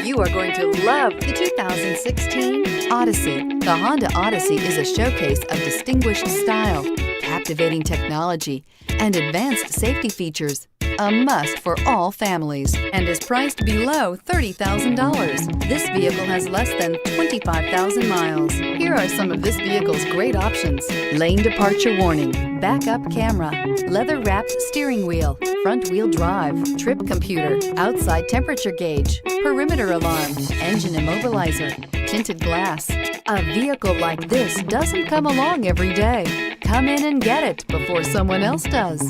You are going to love the 2016 Odyssey. The Honda Odyssey is a showcase of distinguished style, captivating technology, and advanced safety features. A must for all families and is priced below $30,000. This vehicle has less than 25,000 miles. Here are some of this vehicle's great options: lane departure warning, backup camera, leather-wrapped steering wheel, front-wheel drive, trip computer, outside temperature gauge, perimeter alarm, engine immobilizer, tinted glass. A vehicle like this doesn't come along every day. Come in and get it before someone else does.